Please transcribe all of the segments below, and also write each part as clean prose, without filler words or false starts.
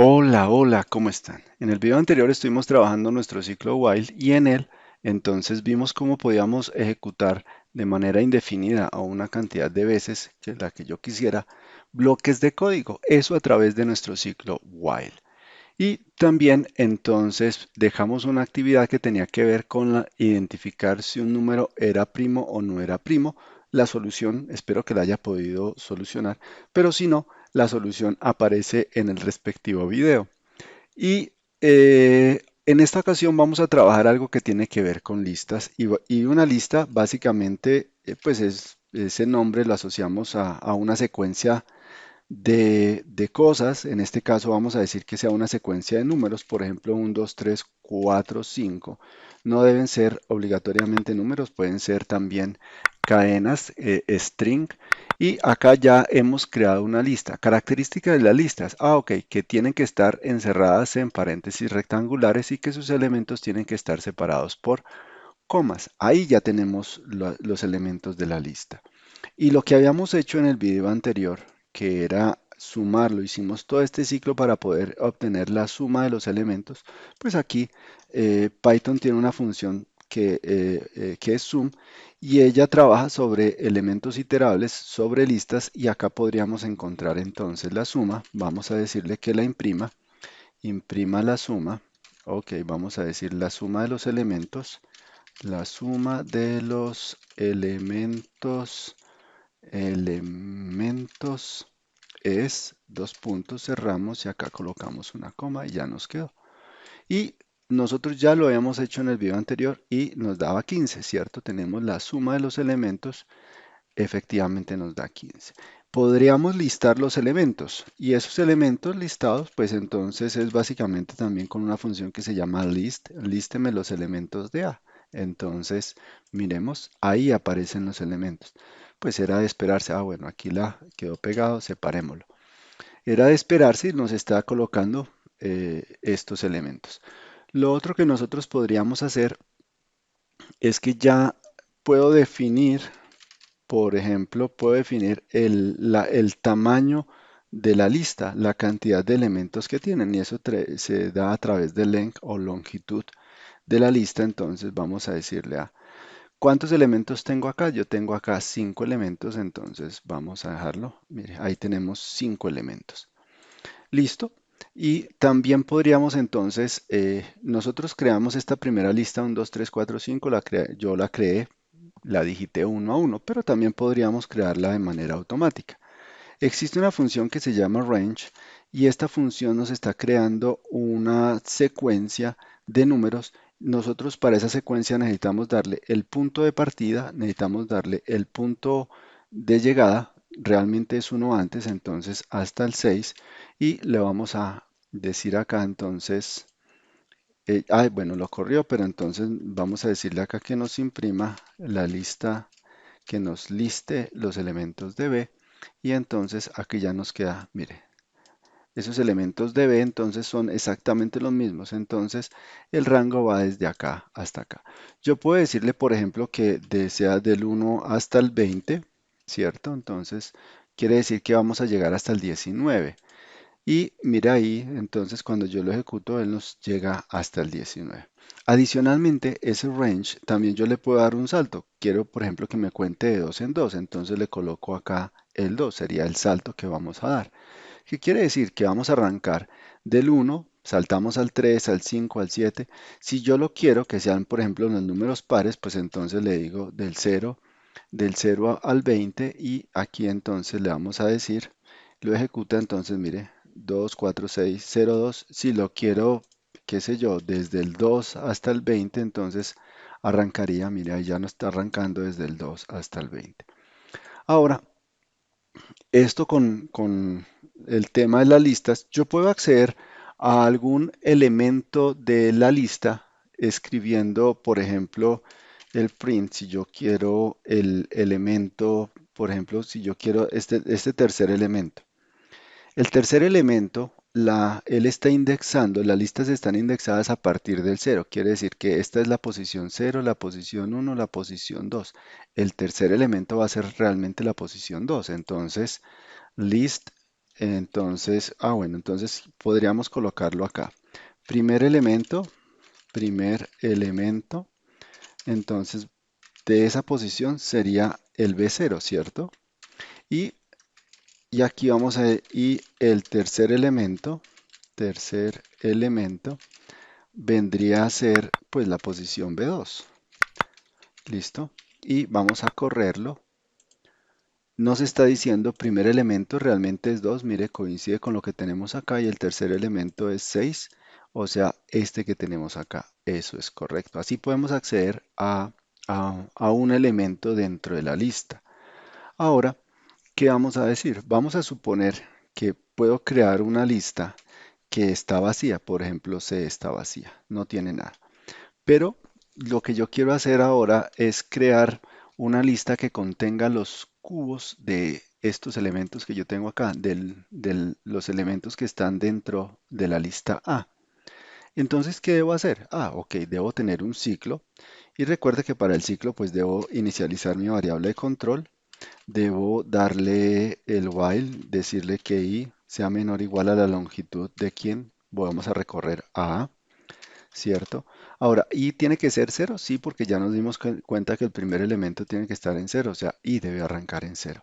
Hola, hola, ¿cómo están? En el video anterior estuvimos trabajando nuestro ciclo while y en él entonces vimos cómo podíamos ejecutar de manera indefinida o una cantidad de veces, que es la que yo quisiera, bloques de código, eso a través de nuestro ciclo while. Y también entonces dejamos una actividad que tenía que ver con identificar si un número era primo o no era primo. La solución, espero que la haya podido solucionar, pero si no, la solución aparece en el respectivo video. Y en esta ocasión vamos a trabajar algo que tiene que ver con listas y una lista básicamente pues ese nombre lo asociamos a una secuencia de cosas. En este caso vamos a decir que sea una secuencia de números, por ejemplo, 1, 2, 3, 4, 5. No deben ser obligatoriamente números, pueden ser también cadenas, string. Y acá ya hemos creado una lista. Característica de las listas. Ok, que tienen que estar encerradas en paréntesis rectangulares y que sus elementos tienen que estar separados por comas. Ahí ya tenemos los elementos de la lista. Y lo que habíamos hecho en el video anterior, que era sumarlo, hicimos todo este ciclo para poder obtener la suma de los elementos, pues aquí Python tiene una función que es sum y ella trabaja sobre elementos iterables, sobre listas y acá podríamos encontrar entonces la suma. Vamos a decirle que la imprima la suma. Ok, vamos a decir la suma de los elementos, la suma de los elementos es dos puntos, cerramos y acá colocamos una coma y ya nos quedó. Y nosotros ya lo habíamos hecho en el video anterior y nos daba 15, ¿cierto? Tenemos la suma de los elementos, efectivamente nos da 15. Podríamos listar los elementos y esos elementos listados, pues entonces es básicamente también con una función que se llama list, lísteme los elementos de A. Entonces, miremos, ahí aparecen los elementos. Pues era de esperarse, bueno, aquí la quedó pegado, separémoslo. Era de esperarse y nos está colocando estos elementos. Lo otro que nosotros podríamos hacer es que ya puedo definir, por ejemplo, puedo definir el tamaño de la lista, la cantidad de elementos que tienen, y eso se da a través de length o longitud de la lista. Entonces vamos a decirle a ¿cuántos elementos tengo acá? Yo tengo acá 5 elementos, entonces vamos a dejarlo. Mire, ahí tenemos 5 elementos. Listo. Y también podríamos entonces, nosotros creamos esta primera lista, 1, 2, 3, 4, 5, yo la creé, la digité uno a uno, pero también podríamos crearla de manera automática. Existe una función que se llama range y esta función nos está creando una secuencia de números. Nosotros para esa secuencia necesitamos darle el punto de partida, necesitamos darle el punto de llegada, realmente es uno antes, entonces hasta el 6 y le vamos a decir acá entonces, bueno, lo corrió, pero entonces vamos a decirle acá que nos imprima la lista, que nos liste los elementos de B y entonces aquí ya nos queda, mire, esos elementos de B entonces son exactamente los mismos. Entonces el rango va desde acá hasta acá. Yo puedo decirle, por ejemplo, que sea del 1 hasta el 20, ¿cierto? Entonces quiere decir que vamos a llegar hasta el 19. Y mira ahí, entonces cuando yo lo ejecuto, él nos llega hasta el 19. Adicionalmente, ese range también yo le puedo dar un salto. Quiero, por ejemplo, que me cuente de 2 en 2, entonces le coloco acá el 2, sería el salto que vamos a dar. ¿Qué quiere decir? Que vamos a arrancar del 1, saltamos al 3, al 5, al 7. Si yo lo quiero que sean, por ejemplo, los números pares, pues entonces le digo del 0 al 20 y aquí entonces le vamos a decir, lo ejecuta entonces, mire, 2, 4, 6, 0, 2. Si lo quiero, qué sé yo, desde el 2 hasta el 20, entonces arrancaría, mire, ahí ya no está arrancando desde el 2 hasta el 20. Ahora, esto con el tema de las listas, yo puedo acceder a algún elemento de la lista escribiendo, por ejemplo, el print. Si yo quiero el elemento, por ejemplo, si yo quiero este tercer elemento. El tercer elemento, él está indexando, las listas están indexadas a partir del cero. Quiere decir que esta es la posición cero, la posición uno, la posición 2. El tercer elemento va a ser realmente la posición 2. Entonces, list Entonces, bueno, entonces podríamos colocarlo acá. Primer elemento, primer elemento. Entonces, de esa posición sería el B0, ¿cierto? Y, y aquí vamos a ver, y el tercer elemento vendría a ser pues la posición B2. ¿Listo? Y vamos a correrlo. Nos está diciendo primer elemento realmente es 2, mire, coincide con lo que tenemos acá y el tercer elemento es 6, o sea, este que tenemos acá, eso es correcto. Así podemos acceder a un elemento dentro de la lista. Ahora, ¿qué vamos a decir? Vamos a suponer que puedo crear una lista que está vacía, por ejemplo, C está vacía, no tiene nada. Pero lo que yo quiero hacer ahora es crear una lista que contenga los cubos de estos elementos que yo tengo acá, de los elementos que están dentro de la lista A. Entonces, ¿qué debo hacer? Ok, debo tener un ciclo y recuerde que para el ciclo pues debo inicializar mi variable de control, debo darle el while, decirle que i sea menor o igual a la longitud de quien vamos a recorrer A. ¿Cierto? Ahora, ¿y tiene que ser cero? Sí, porque ya nos dimos cuenta que el primer elemento tiene que estar en cero, o sea, y debe arrancar en cero.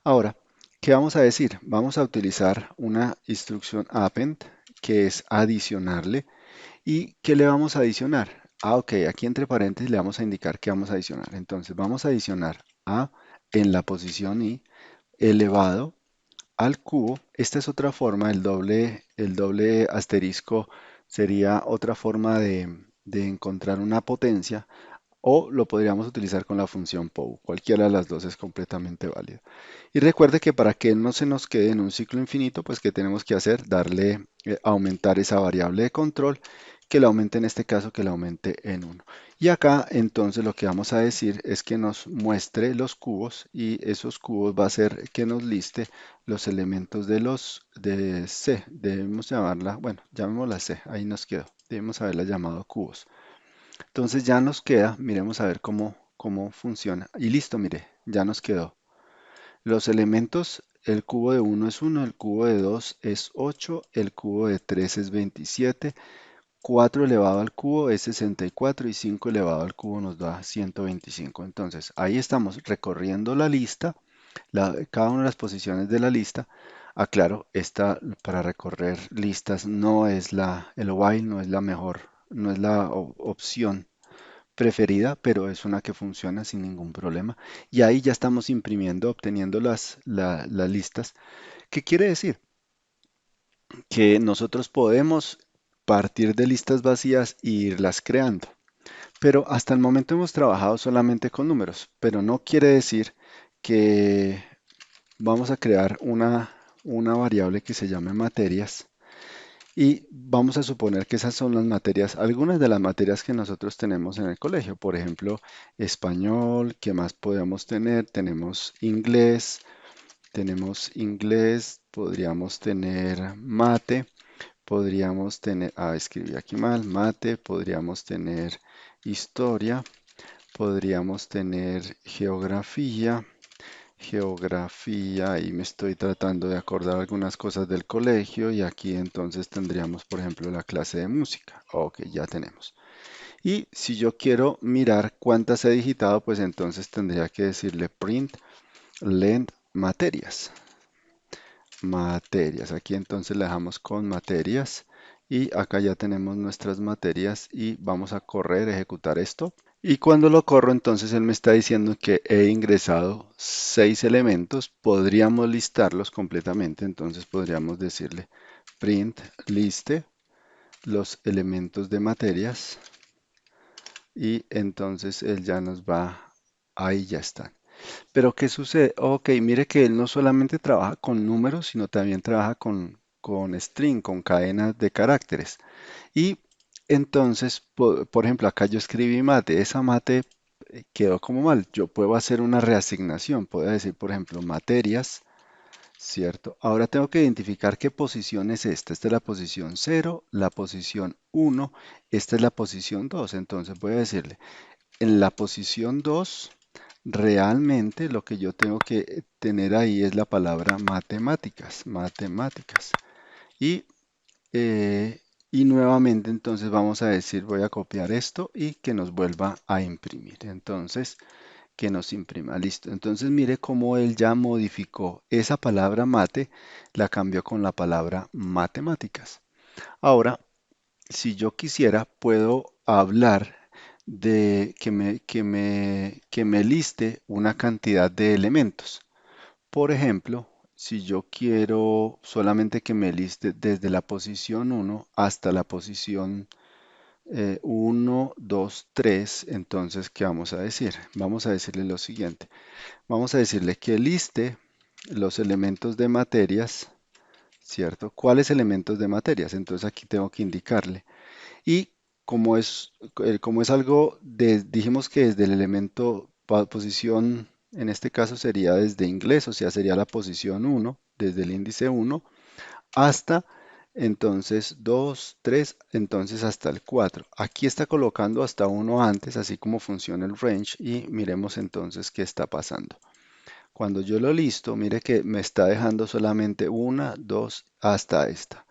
Ahora, ¿qué vamos a decir? Vamos a utilizar una instrucción append, que es adicionarle. ¿Y qué le vamos a adicionar? Ok, aquí entre paréntesis le vamos a indicar qué vamos a adicionar. Entonces, vamos a adicionar a en la posición i elevado al cubo. Esta es otra forma, el doble asterisco sería otra forma de encontrar una potencia o lo podríamos utilizar con la función POW. Cualquiera de las dos es completamente válida. Y recuerde que para que no se nos quede en un ciclo infinito, pues ¿qué tenemos que hacer? Darle, aumentar esa variable de control, que la aumente en este caso, que la aumente en 1. Y acá entonces lo que vamos a decir es que nos muestre los cubos y esos cubos va a ser que nos liste los elementos de los de C. Debemos llamarla, bueno, llamémosla C, ahí nos quedó. Debemos haberla llamado cubos. Entonces ya nos queda, miremos a ver cómo funciona. Y listo, mire, ya nos quedó. Los elementos, el cubo de 1 es 1, el cubo de 2 es 8, el cubo de 3 es 27, 4 elevado al cubo es 64 y 5 elevado al cubo nos da 125. Entonces, ahí estamos recorriendo la lista, cada una de las posiciones de la lista. Aclaro, esta para recorrer listas no es el while no es la mejor, no es la opción preferida, pero es una que funciona sin ningún problema. Y ahí ya estamos imprimiendo, obteniendo las listas. ¿Qué quiere decir? Que nosotros podemos partir de listas vacías e irlas creando. Pero hasta el momento hemos trabajado solamente con números, pero no quiere decir que vamos a crear una variable que se llame materias. Y vamos a suponer que esas son las materias, algunas de las materias que nosotros tenemos en el colegio. Por ejemplo, español, ¿qué más podemos tener? Tenemos inglés, podríamos tener mate, podríamos tener, escribí aquí mal, mate, podríamos tener historia, podríamos tener geografía, y me estoy tratando de acordar algunas cosas del colegio y aquí entonces tendríamos, por ejemplo, la clase de música. Ok, ya tenemos. Y si yo quiero mirar cuántas he digitado, pues entonces tendría que decirle print length materias. Materias. Aquí entonces le dejamos con materias y acá ya tenemos nuestras materias y vamos a correr, ejecutar esto. Y cuando lo corro, entonces él me está diciendo que he ingresado 6 elementos. Podríamos listarlos completamente. Entonces podríamos decirle print liste los elementos de materias. Y entonces él ya nos va, ahí ya están. Pero ¿qué sucede? Ok, mire que él no solamente trabaja con números, sino también trabaja con string, con cadenas de caracteres. Y entonces, por ejemplo, acá yo escribí mate, esa mate quedó como mal. Yo puedo hacer una reasignación, puedo decir, por ejemplo, materias, ¿cierto? Ahora tengo que identificar qué posición es esta. Esta es la posición 0, la posición 1, esta es la posición 2. Entonces voy a decirle, en la posición 2 Realmente lo que yo tengo que tener ahí es la palabra matemáticas, matemáticas. Y, eh, y nuevamente entonces vamos a decir, voy a copiar esto y que nos vuelva a imprimir. Entonces, que nos imprima, listo. Entonces mire cómo él ya modificó esa palabra mate, la cambió con la palabra matemáticas. Ahora, si yo quisiera, puedo hablar de que me liste una cantidad de elementos. Por ejemplo, si yo quiero solamente que me liste desde la posición 1 hasta la posición 1, 2, 3, entonces, ¿qué vamos a decir? Vamos a decirle lo siguiente. Vamos a decirle que liste los elementos de materias, ¿cierto? ¿Cuáles elementos de materias? Entonces aquí tengo que indicarle. Y como es algo, dijimos que desde el elemento posición, en este caso sería desde inglés, o sea, sería la posición 1, desde el índice 1, hasta entonces 2, 3, entonces hasta el 4. Aquí está colocando hasta uno antes, así como funciona el range, y miremos entonces qué está pasando. Cuando yo lo listo, mire que me está dejando solamente una, dos, hasta esta.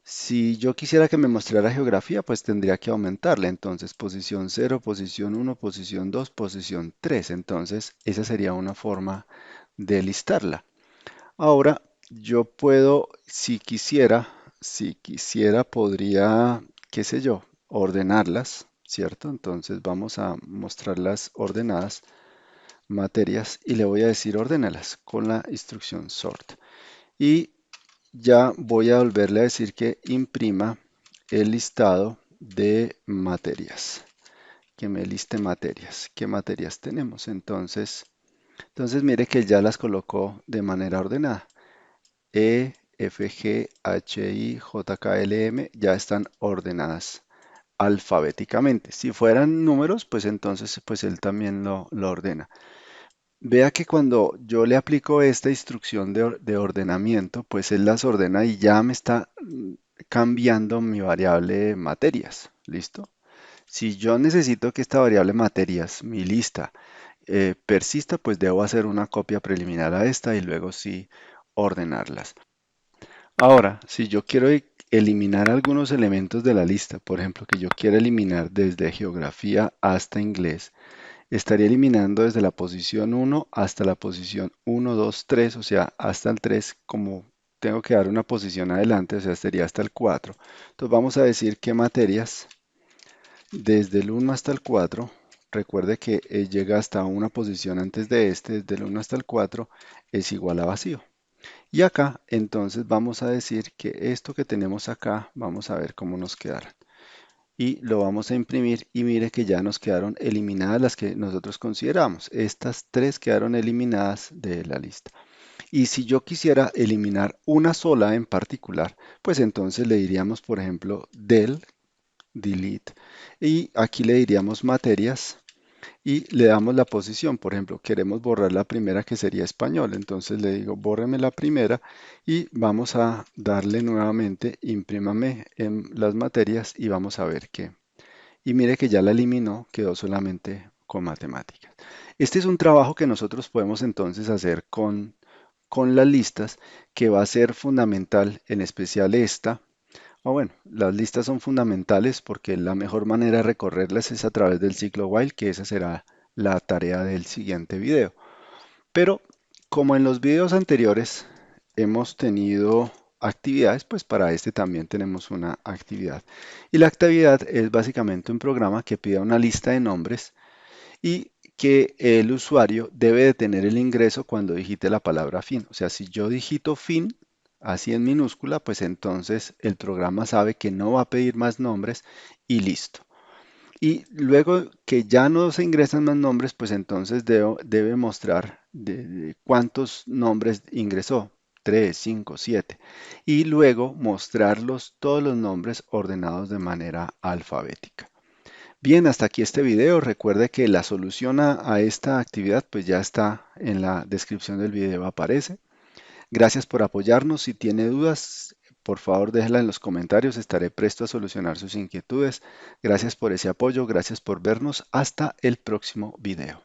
Si yo quisiera que me mostrara geografía, pues tendría que aumentarle. Entonces, posición 0, posición 1, posición 2, posición 3. Entonces, esa sería una forma de listarla. Ahora, yo puedo, si quisiera, podría, qué sé yo, ordenarlas, ¿cierto? Entonces, vamos a mostrarlas ordenadas, materias, y le voy a decir ordénalas con la instrucción sort. Y ya voy a volverle a decir que imprima el listado de materias, que me liste materias. ¿Qué materias tenemos? Entonces mire que ya las colocó de manera ordenada. E, F, G, H, I, J, K, L, M ya están ordenadas alfabéticamente. Si fueran números, pues entonces pues él también lo ordena. Vea que cuando yo le aplico esta instrucción de ordenamiento, pues él las ordena y ya me está cambiando mi variable materias. ¿Listo? Si yo necesito que esta variable materias, mi lista, persista, pues debo hacer una copia preliminar a esta y luego sí ordenarlas. Ahora, si yo quiero eliminar algunos elementos de la lista, por ejemplo, que yo quiera eliminar desde geografía hasta inglés, estaría eliminando desde la posición 1 hasta la posición 1, 2, 3, o sea, hasta el 3, como tengo que dar una posición adelante, o sea, sería hasta el 4. Entonces vamos a decir que materias desde el 1 hasta el 4, recuerde que llega hasta una posición antes de este, desde el 1 hasta el 4 es igual a vacío. Y acá, entonces vamos a decir que esto que tenemos acá, vamos a ver cómo nos quedará y lo vamos a imprimir y mire que ya nos quedaron eliminadas las que nosotros consideramos. Estas tres quedaron eliminadas de la lista. Y si yo quisiera eliminar una sola en particular, pues entonces le diríamos, por ejemplo, delete, y aquí le diríamos materias y le damos la posición. Por ejemplo, queremos borrar la primera que sería español. Entonces le digo, bórreme la primera y vamos a darle nuevamente, imprímame en las materias y vamos a ver qué. Y mire que ya la eliminó, quedó solamente con matemáticas. Este es un trabajo que nosotros podemos entonces hacer con las listas, que va a ser fundamental, en especial esta. O bueno, las listas son fundamentales porque la mejor manera de recorrerlas es a través del ciclo while, que esa será la tarea del siguiente video. Pero como en los videos anteriores hemos tenido actividades, pues para este también tenemos una actividad. Y la actividad es básicamente un programa que pide una lista de nombres y que el usuario debe de tener el ingreso cuando digite la palabra fin. O sea, si yo digito fin, así en minúscula, pues entonces el programa sabe que no va a pedir más nombres y listo. Y luego que ya no se ingresan más nombres, pues entonces debe mostrar de cuántos nombres ingresó. 3, 5, 7. Y luego mostrarlos todos los nombres ordenados de manera alfabética. Bien, hasta aquí este video. Recuerde que la solución a esta actividad pues ya está en la descripción del video, aparece. Gracias por apoyarnos. Si tiene dudas, por favor déjela en los comentarios. Estaré presto a solucionar sus inquietudes. Gracias por ese apoyo. Gracias por vernos. Hasta el próximo video.